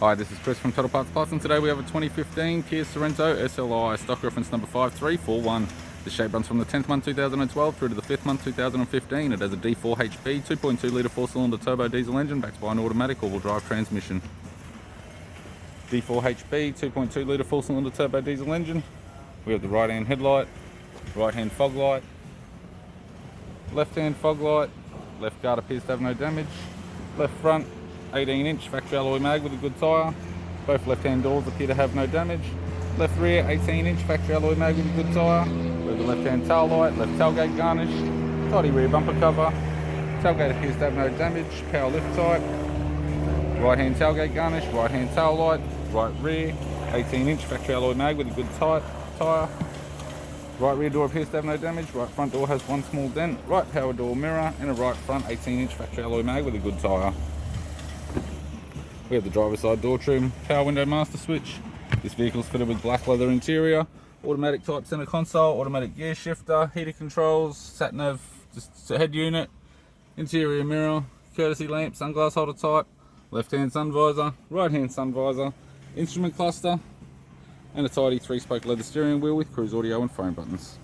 Hi, this is Chris from Total Parts Plus, and today we have a 2015 Kia Sorento Sli, stock reference number 5341. The shape runs from the 10th month 2012 through to the 5th month 2015. It has a D4 HP 2.2 litre 4-cylinder turbo diesel engine backed by an automatic all-wheel drive transmission. D4 HP 2.2 litre 4-cylinder turbo diesel engine. We have the right hand headlight, right hand fog light, left hand fog light, left guard appears to have no damage, left front 18-inch factory alloy mag with a good tyre. Both left-hand doors appear to have no damage. Left rear 18-inch factory alloy mag with a good tyre. We have the left-hand tail light, left tailgate garnished, tidy rear bumper cover. Tailgate appears to have no damage. Power lift type. Right-hand tailgate garnish, right-hand tail light, right rear 18-inch factory alloy mag with a good tyre. Right rear door appears to have no damage. Right front door has one small dent. Right power door mirror and a right front 18-inch factory alloy mag with a good tyre. We have the driver's side door trim, power window master switch. This vehicle is fitted with black leather interior, automatic type center console, automatic gear shifter, heater controls, sat nav, just a head unit, interior mirror, courtesy lamp, sunglass holder type, left hand sun visor, right hand sun visor, instrument cluster, and a tidy 3-spoke leather steering wheel with cruise audio and phone buttons.